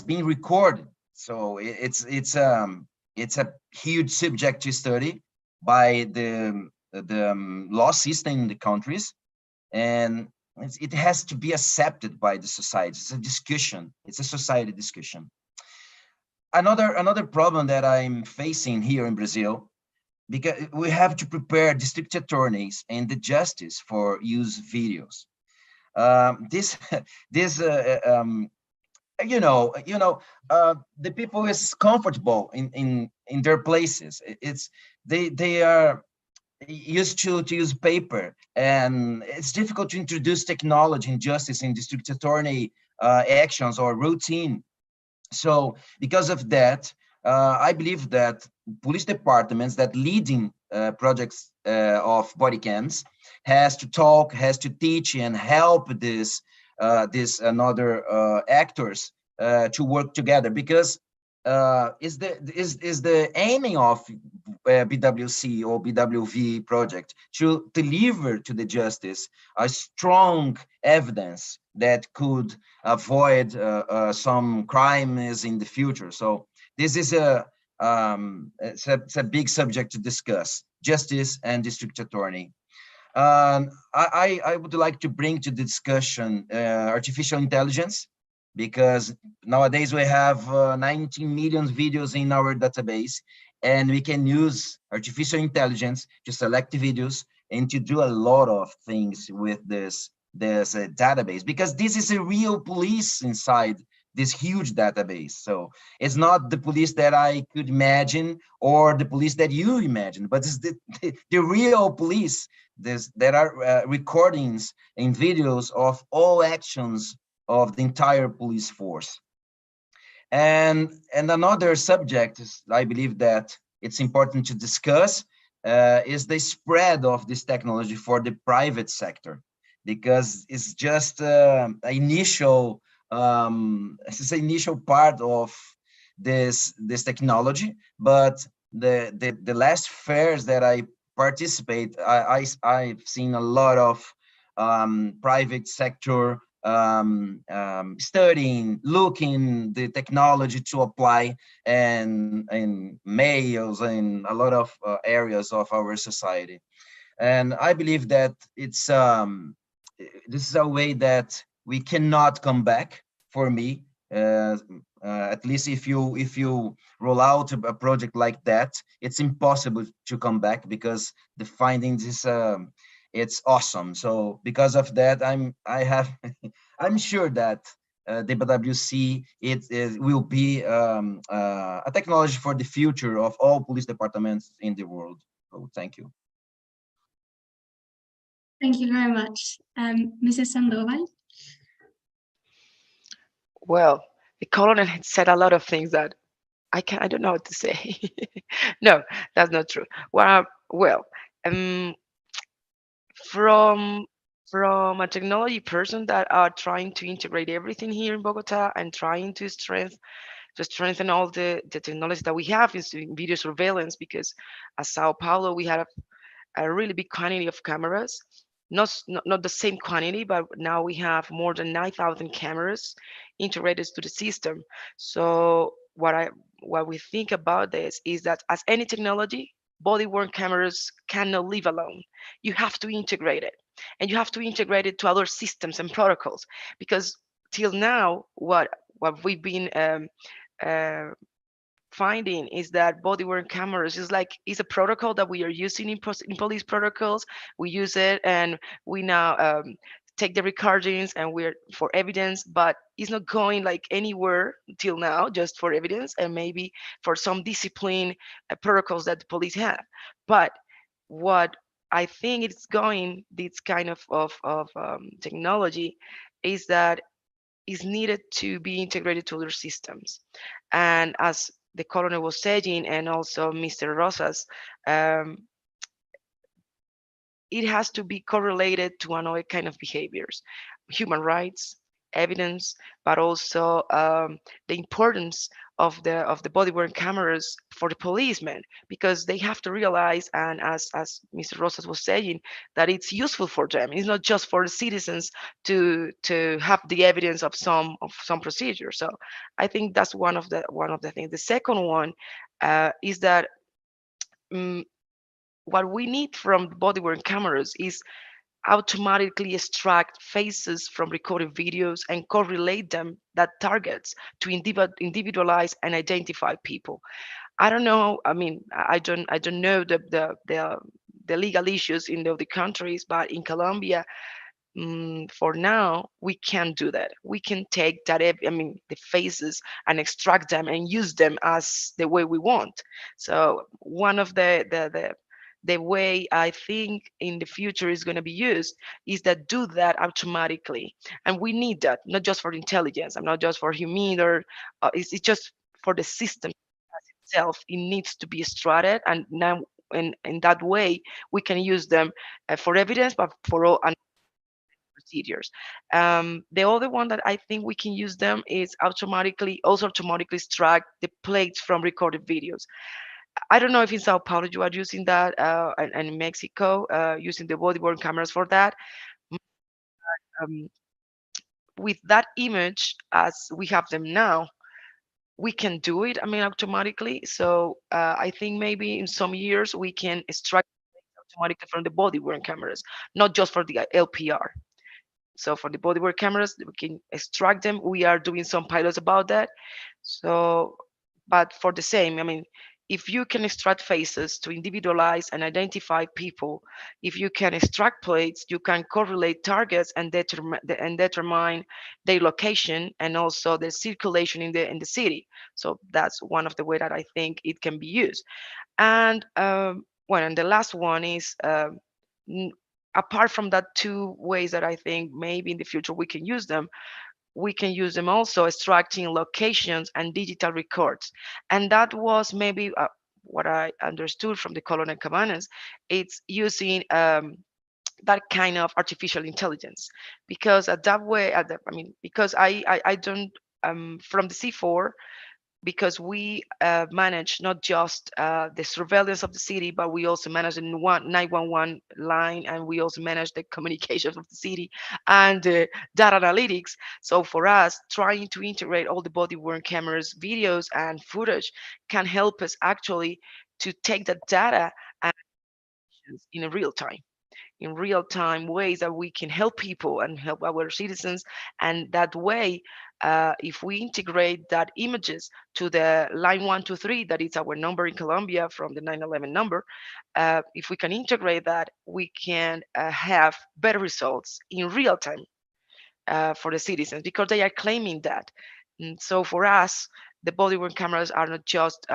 being recorded. So it's a huge subject to study by the law system in the countries, and it has to be accepted by the society. It's a discussion. It's a society discussion. Another problem that I'm facing here in Brazil, because we have to prepare district attorneys and the justice for use videos. The people is comfortable in their places. They are used to use paper, and it's difficult to introduce technology in justice in district attorney actions or routine. So because of that, I believe that police departments that leading projects of body cams has to talk, has to teach and help this and other actors to work together, because is the aiming of BWC or BWV project to deliver to the justice a strong evidence that could avoid some crimes in the future. So this is it's a big subject to discuss, justice and district attorney. I would like to bring to the discussion artificial intelligence, because nowadays we have 19 million videos in our database, and we can use artificial intelligence to select videos and to do a lot of things with this database, because this is a real police inside this huge database. So it's not the police that I could imagine or the police that you imagine, but it's the real police. There are recordings and videos of all actions of the entire police force. And another subject is, I believe that it's important to discuss is the spread of this technology for the private sector, because it's just initial part of this technology. But the last fairs that I participate, I've seen a lot of private sector studying, looking the technology to apply in mails and a lot of areas of our society. And I believe that it's this is a way that we cannot come back. For me, at least if you roll out a project like that, it's impossible to come back, because the findings is it's awesome. So because of that, I'm sure that the BWC it will be a technology for the future of all police departments in the world. So thank you. Thank you very much. Mrs. Sandoval? Well, the colonel had said a lot of things that I don't know what to say. No, that's not true. Well, from a technology person that are trying to integrate everything here in Bogota and trying to strengthen all the technology that we have in video surveillance, because as Sao Paulo we have a really big quantity of cameras, not the same quantity, but now we have more than 9,000 cameras integrated to the system. So what we think about this is that, as any technology, body-worn cameras cannot live alone. You have to integrate it, and you have to integrate it to other systems and protocols, because till now, what what we've been finding is that body-worn cameras is a protocol that we are using in police protocols. We use it, and we now take the recordings, and we're for evidence, but it's not going like anywhere till now, just for evidence and maybe for some discipline protocols that the police have. But what I think it's going, this kind of technology, is that is needed to be integrated to other systems. And as the colonel was saying, and also Mr. Rosas, it has to be correlated to another kind of behaviors, human rights, evidence, but also the importance of the body-worn cameras for the policemen, because they have to realize, and as Mr. Rosas was saying, that it's useful for them. It's not just for the citizens to have the evidence of some procedure. So I think that's one of the things. The second one is that what we need from the body-worn cameras is automatically extract faces from recorded videos and correlate them that targets to individualize and identify people. I don't know. I mean, I don't know the legal issues in the other countries, but in Colombia, for now, we can do that. We can take that, the faces, and extract them and use them as the way we want. So one of the way I think in the future is going to be used is that do that automatically. And we need that, not just for intelligence, and not just for human, or it's just for the system itself. It needs to be extracted, and now in that way we can use them for evidence, but for all procedures. The other one that I think we can use them is automatically extract the plates from recorded videos. I don't know if in Sao Paulo you are using that, and in Mexico using the body-worn cameras for that. Um, with that image as we have them now, we can do it, automatically. So I think maybe in some years we can extract automatically from the body-worn cameras, not just for the LPR. So for the body-worn cameras, we can extract them. We are doing some pilots about that. So, but for the same, if you can extract faces to individualize and identify people, if you can extract plates, you can correlate targets and determine their location and also their circulation in the city. So that's one of the way that I think it can be used. And and the last one is, apart from that two ways that I think maybe in the future we can use them, we can use them also extracting locations and digital records. And that was maybe what I understood from the Colonel Cabanas. It's using that kind of artificial intelligence, because at that way, because I don't, from the C4, because we manage not just the surveillance of the city, but we also manage the 911 line, and we also manage the communications of the city and data analytics. So for us, trying to integrate all the body-worn cameras, videos, and footage can help us actually to take that data and in a real time ways that we can help people and help our citizens. And that way, if we integrate that images to the line 123, that is our number in Colombia from the 911 number, if we can integrate that, we can have better results in real time for the citizens, because they are claiming that. And so for us, the body-worn cameras are not just,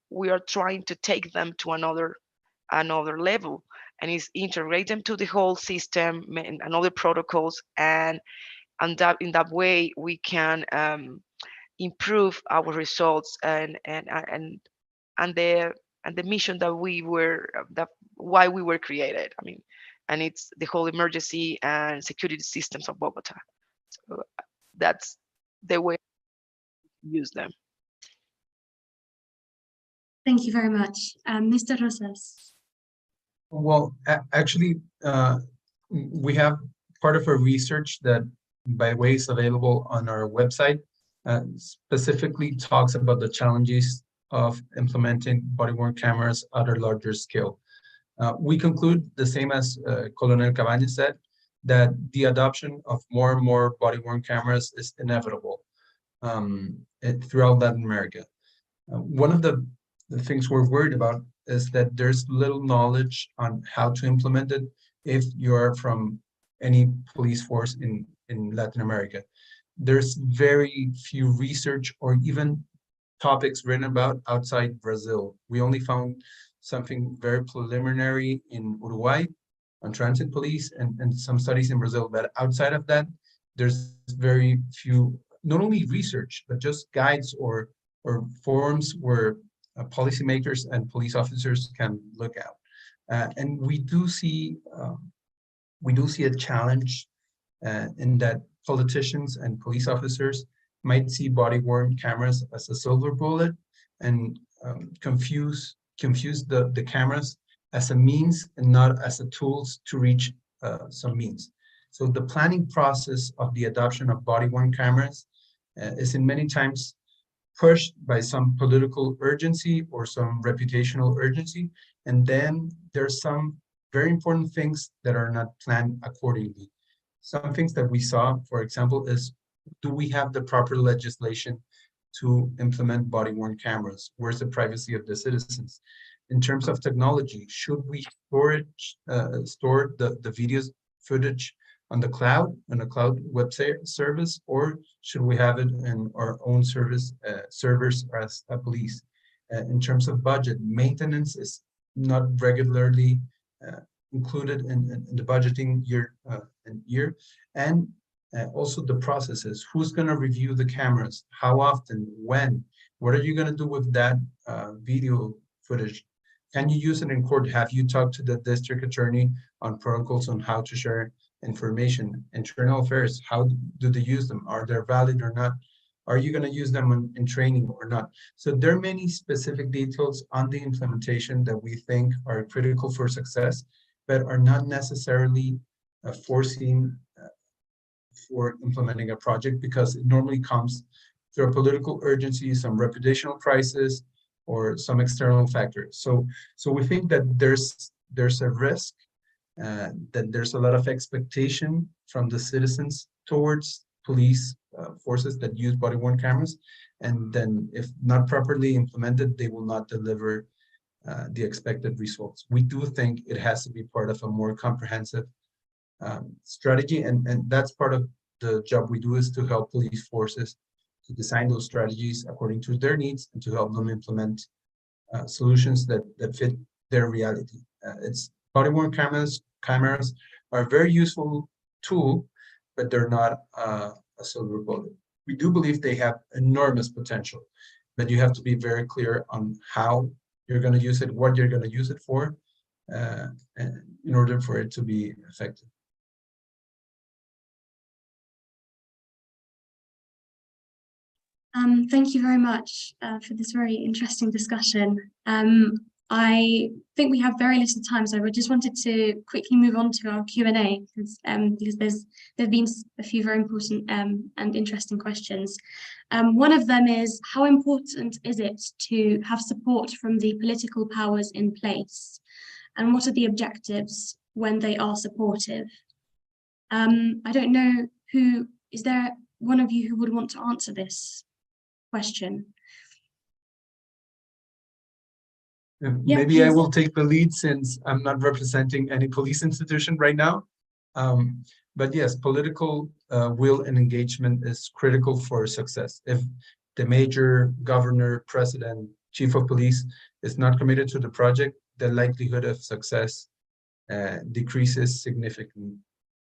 we are trying to take them to another level, and is integrate them to the whole system and other protocols, and that in that way we can improve our results and the mission that why we were created. And it's the whole emergency and security systems of Bogota. So that's the way we use them. Thank you very much. Mr. Rosas. Well, actually, we have part of our research that, by the way, is available on our website, specifically talks about the challenges of implementing body-worn cameras at a larger scale. We conclude the same as Colonel Cabañas said, that the adoption of more and more body-worn cameras is inevitable. throughout Latin America. One of the things we're worried about is that there's little knowledge on how to implement it if you are from any police force in Latin America. There's very few research or even topics written about outside Brazil. We only found something very preliminary in Uruguay on transit police and some studies in Brazil, but outside of that, there's very few, not only research, but just guides or forums where policymakers and police officers can look at. And we do see a challenge in that politicians and police officers might see body-worn cameras as a silver bullet and confuse the cameras as a means and not as a tools to reach some means. So the planning process of the adoption of body-worn cameras is in many times pushed by some political urgency or some reputational urgency. And then there's some very important things that are not planned accordingly. Some things that we saw, for example, is do we have the proper legislation to implement body-worn cameras? Where's the privacy of the citizens? In terms of technology, should we store the videos footage on the cloud, on a cloud web service, or should we have it in our own servers as a police? In terms of budget, maintenance is not regularly included in the budgeting year. And also the processes. Who's going to review the cameras? How often? When? What are you going to do with that video footage? Can you use it in court? Have you talked to the district attorney on protocols on how to share information? Internal affairs, how do they use them? Are they valid or not? Are you going to use them in training or not? So there are many specific details on the implementation that we think are critical for success, but are not necessarily foreseen for implementing a project, because it normally comes through a political urgency, some reputational crisis, or some external factors. So we think that there's a risk, that there's a lot of expectation from the citizens towards police forces that use body-worn cameras, and then if not properly implemented, they will not deliver the expected results. We do think it has to be part of a more comprehensive strategy, and that's part of the job we do, is to help police forces to design those strategies according to their needs and to help them implement solutions that fit their reality. It's body-worn cameras are a very useful tool, but they're not a silver bullet. We do believe they have enormous potential, but you have to be very clear on how you're going to use it, what you're going to use it for, in order for it to be effective. Thank you very much for this very interesting discussion. I think we have very little time, so I just wanted to quickly move on to our Q&A because there've been a few very important and interesting questions. One of them is, how important is it to have support from the political powers in place? And what are the objectives when they are supportive? I don't know is there one of you who would want to answer this question? Maybe I will take the lead, since I'm not representing any police institution right now. But yes, political will and engagement is critical for success. If the major, governor, president, chief of police is not committed to the project, the likelihood of success decreases significantly.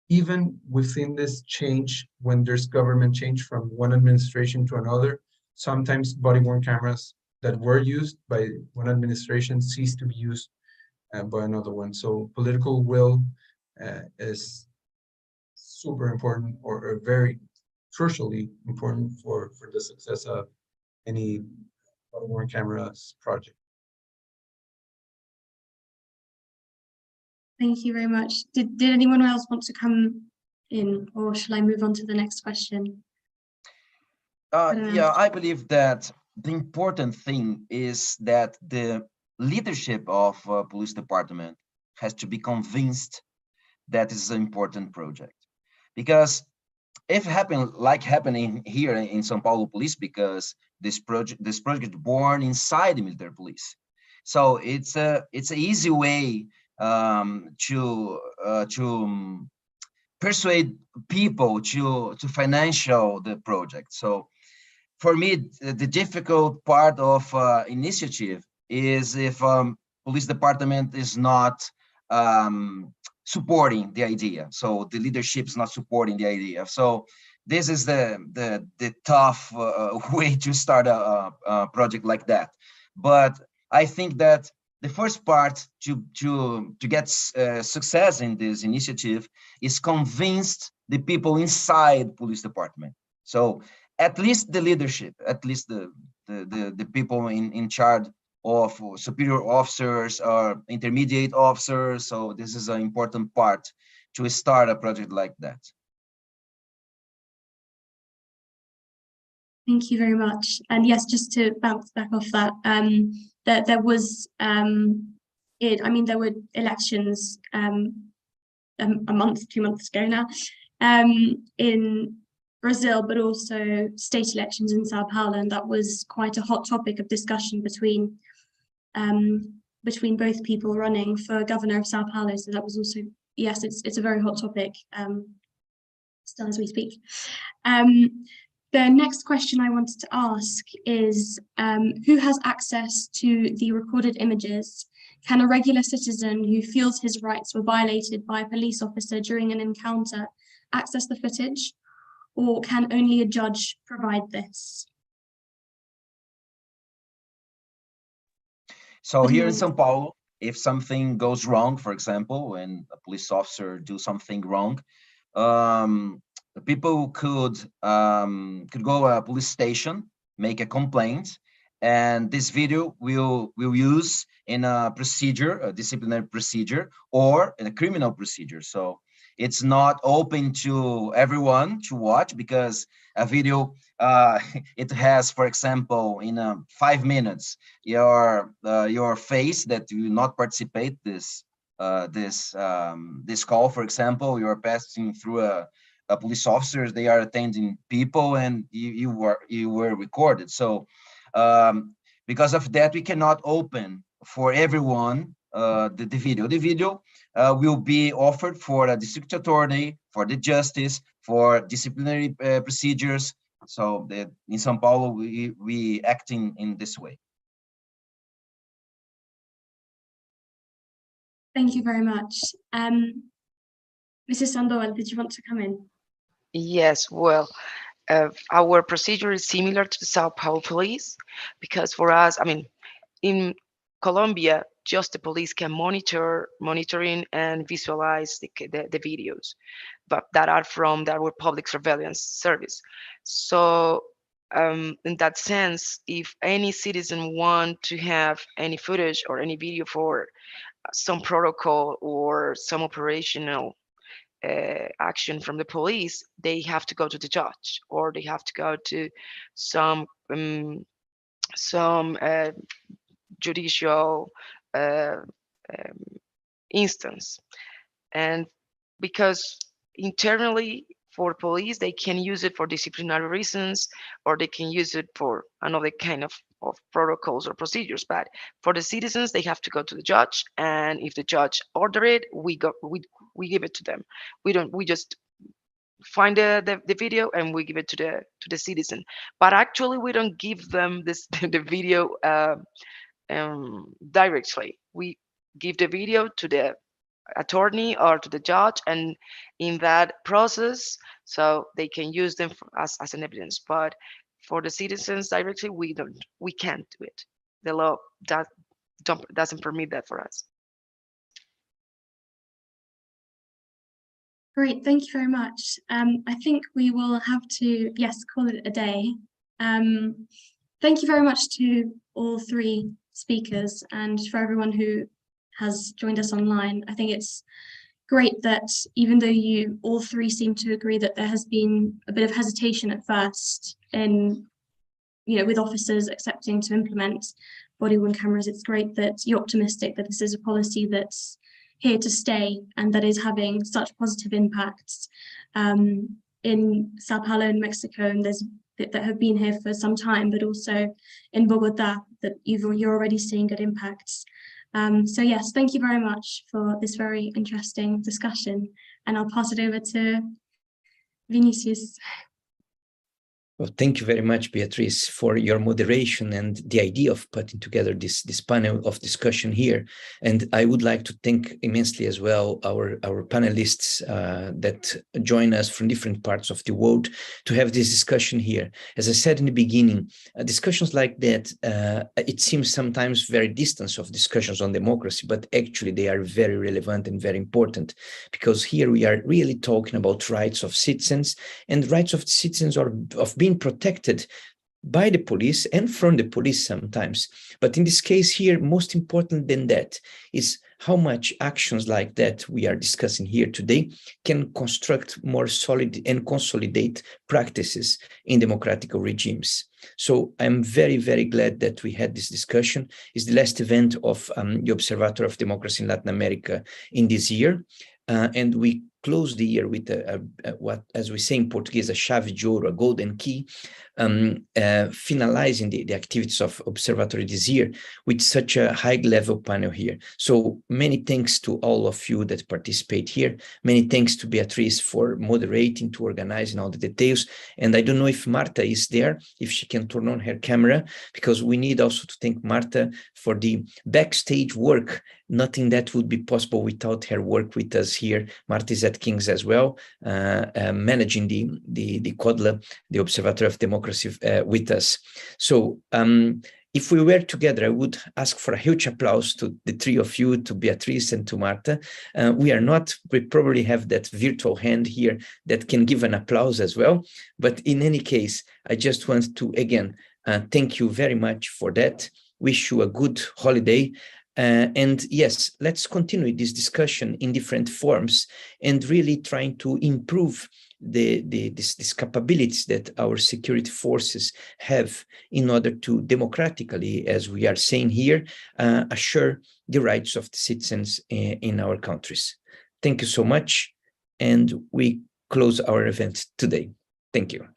Even we've seen this change when there's government change from one administration to another. Sometimes body-worn cameras that were used by one administration cease to be used by another one. So political will is super important, or very crucially important for the success of any body-worn cameras project. Thank you very much. Did anyone else want to come in, or shall I move on to the next question? Yeah, I believe that the important thing is that the leadership of police department has to be convinced that it's an important project, because if happening here in São Paulo Police, because this project born inside the military police. So it's an easy way to persuade people to financial the project. So for me, the difficult part of initiative is if police department is not supporting the idea. So the leadership is not supporting the idea. So this is the tough way to start a project like that. But I think that the first part to get success in this initiative is convince the people inside police department. So at least the leadership, at least the people in charge of superior officers or intermediate officers. So this is an important part to start a project like that. Thank you very much. And yes, just to bounce back off that, there was, I mean, there were elections a month, 2 months ago now, in Brazil, but also state elections in Sao Paulo, and that was quite a hot topic of discussion between both people running for governor of Sao Paulo. So that was also, yes, it's a very hot topic still as we speak. The next question I wanted to ask is, who has access to the recorded images? Can a regular citizen who feels his rights were violated by a police officer during an encounter access the footage, or can only a judge provide this? So here in São Paulo, if something goes wrong, for example, when a police officer do something wrong, the people could go to a police station, make a complaint, and this video will use in a procedure, a disciplinary procedure, or in a criminal procedure. So it's not open to everyone to watch, because a video it has, for example, in 5 minutes your face that you not participate this call. For example, you're passing through a police officers, they are attending people, and you were recorded. So because of that, we cannot open for everyone the video. The video will be offered for a district attorney, for the justice, for disciplinary procedures. So in São Paulo, we acting in this way. Thank you very much. Mrs. Sandoval, did you want to come in? Yes, well, our procedure is similar to the Sao Paulo police, because for us, I mean, in Colombia, just the police can monitoring and visualize the videos, but that are from our public surveillance service. So in that sense, if any citizen want to have any footage or any video for some protocol or some operational action from the police, they have to go to the judge, or they have to go to some judicial instance. And because internally for police, they can use it for disciplinary reasons, or they can use it for another kind of protocols or procedures. But for the citizens, they have to go to the judge, and if the judge order it, we give it to them. We just find the video and we give it to the citizen. But actually, we don't give them the video directly. We give the video to the attorney or to the judge, and in that process, so they can use them as an evidence. But for the citizens directly, we can't do it. The law doesn't permit that for us. Great, thank you very much. I think we will have to, yes, call it a day. Thank you very much to all three speakers and for everyone who has joined us online. I think it's great that even though you all three seem to agree that there has been a bit of hesitation at first in, with officers accepting to implement body-worn cameras, it's great that you're optimistic that this is a policy that's here to stay and that is having such positive impacts in Sao Paulo in Mexico, and there's that have been here for some time, but also in Bogota that you're already seeing good impacts. So yes, thank you very much for this very interesting discussion, and I'll pass it over to Vinicius. Well, thank you very much, Beatrice, for your moderation and the idea of putting together this panel of discussion here. And I would like to thank immensely as well our panelists that join us from different parts of the world to have this discussion here. As I said in the beginning, discussions like that, it seems sometimes very distant of discussions on democracy, but actually they are very relevant and very important, because here we are really talking about rights of citizens, and rights of citizens are of being protected by the police and from the police sometimes. But in this case here, most important than that is how much actions like that we are discussing here today can construct more solid and consolidate practices in democratic regimes. So I'm very, very glad that we had this discussion. It's the last event of the Observatory of Democracy in Latin America in this year. And we close the year with what, as we say in Portuguese, a chave de ouro, a golden key, finalizing the activities of Observatory this year with such a high-level panel here. So many thanks to all of you that participate here. Many thanks to Beatrice for moderating, to organizing all the details. And I don't know if Marta is there, if she can turn on her camera, because we need also to thank Marta for the backstage work. Nothing that would be possible without her work with us here. Marta is at King's as well, managing the KODLA, the Observatory of Democracy, with us. So if we were together, I would ask for a huge applause to the three of you, to Beatrice and to Marta. We probably have that virtual hand here that can give an applause as well. But in any case, I just want to, again, thank you very much for that. Wish you a good holiday. And yes, let's continue this discussion in different forms and really trying to improve these capabilities that our security forces have in order to democratically, as we are saying here, assure the rights of the citizens in our countries. Thank you so much. And we close our event today. Thank you.